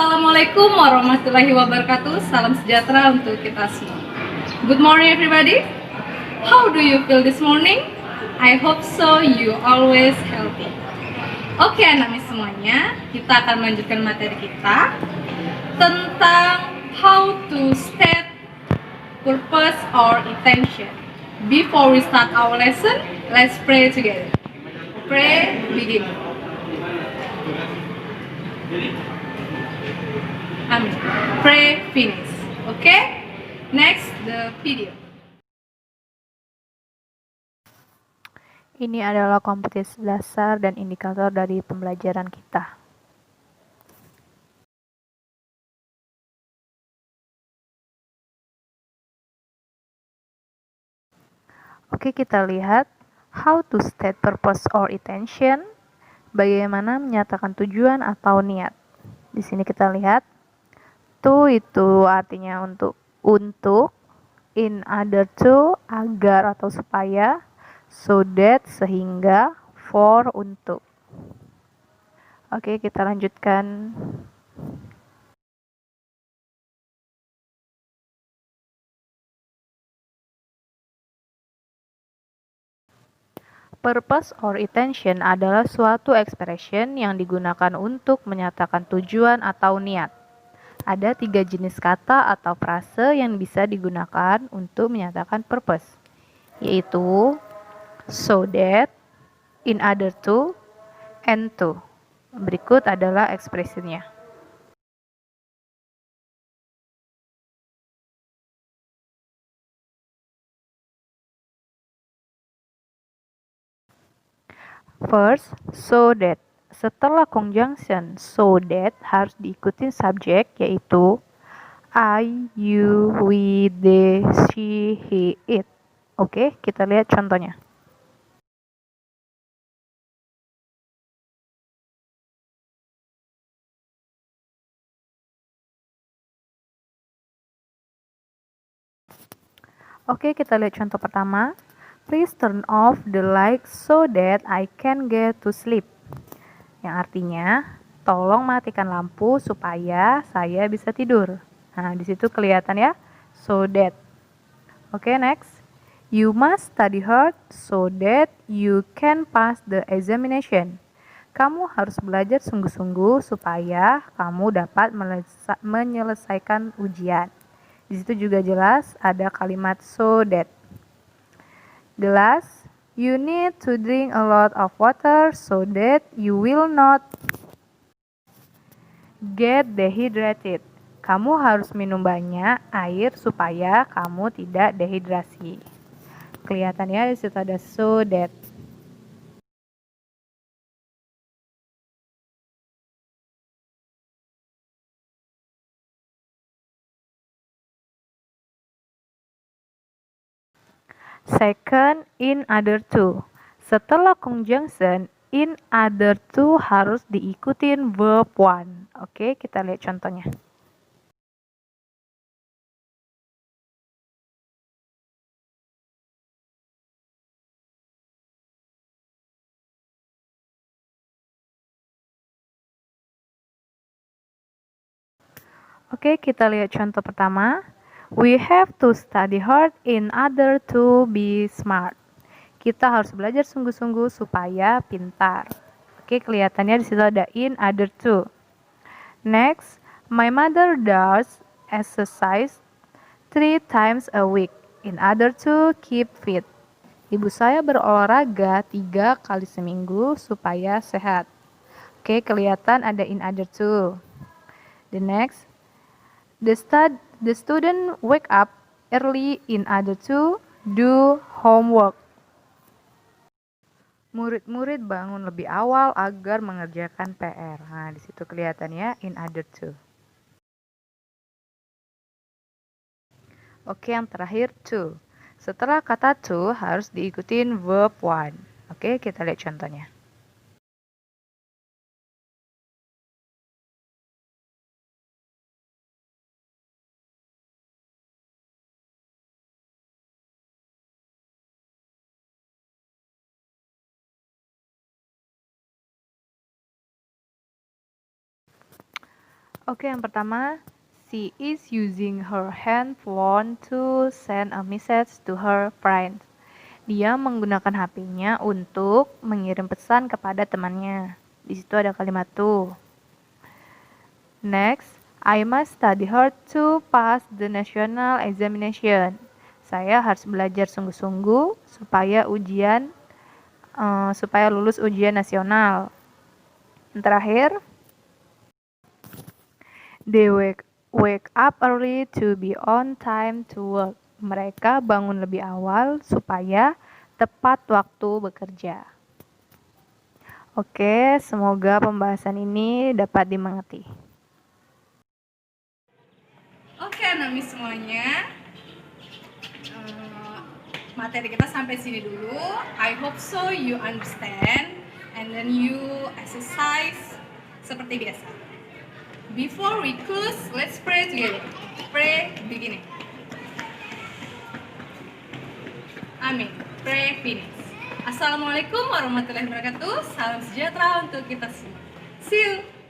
Assalamualaikum warahmatullahi wabarakatuh. Salam sejahtera untuk kita semua. Good morning everybody. How do you feel this morning? I hope so you always healthy. Oke anak-anak semuanya, kita akan melanjutkan materi kita tentang how to state purpose or intention. Before we start our lesson, let's pray together. Pray, begin. Amin. Pray, finish. Okay? Next, the video. Ini adalah kompetensi dasar dan indikator dari pembelajaran kita. Oke, kita lihat how to state purpose or intention. Bagaimana menyatakan tujuan atau niat. Di sini kita lihat to itu artinya untuk, in order to agar atau supaya, so that sehingga, for untuk. Oke, kita lanjutkan. Purpose or intention adalah suatu expression yang digunakan untuk menyatakan tujuan atau niat. Ada 3 jenis kata atau frase yang bisa digunakan untuk menyatakan purpose, yaitu so that, in order to, and to. Berikut adalah ekspresinya. First, so that. Setelah conjunction so that harus diikuti subjek, yaitu I, you, we, they, she, he, it. Oke, kita lihat contohnya. Oke, kita lihat contoh pertama. Please turn off the light so that I can get to sleep. Yang artinya, tolong matikan lampu supaya saya bisa tidur. Nah, di situ kelihatan ya, so that. Oke, next. You must study hard so that you can pass the examination. Kamu harus belajar sungguh-sungguh supaya kamu dapat menyelesaikan ujian. Di situ juga jelas ada kalimat so that. Gelas, you need to drink a lot of water so that you will not get dehydrated. Kamu harus minum banyak air supaya kamu tidak dehidrasi. Kelihatannya di situ ada so that. Second, in order to. Setelah conjunction, in order to harus diikutin verb one. Oke, kita lihat contohnya. Oke, kita lihat contoh pertama. We have to study hard in order to be smart. Kita harus belajar sungguh-sungguh supaya pintar. Oke, kelihatannya di situ ada in order to. Next, my mother does exercise 3 times a week in order to keep fit. Ibu saya berolahraga 3 kali seminggu supaya sehat. Oke, kelihatan ada in order to. The next, the student wake up early in order to do homework. Murid-murid bangun lebih awal agar mengerjakan PR. Nah, di situ kelihatannya in order to. Oke, yang terakhir to. Setelah kata to harus diikutin verb one. Oke, kita lihat contohnya. Oke, yang pertama, she is using her handphone to send a message to her friends. Dia menggunakan HP-nya untuk mengirim pesan kepada temannya. Di situ ada kalimat to. Next, I must study hard to pass the national examination. Saya harus belajar sungguh-sungguh supaya lulus ujian nasional. Yang terakhir, they wake up early to be on time to work. Mereka bangun lebih awal supaya tepat waktu bekerja. Oke, semoga pembahasan ini dapat dimengerti. Oke, anak-anak semuanya. Materi kita sampai sini dulu. I hope so you understand and then you exercise seperti biasa. Before we close, let's pray together. Pray beginning. Amin. Pray finish. Assalamualaikum warahmatullahi wabarakatuh. Salam sejahtera untuk kita semua. See you.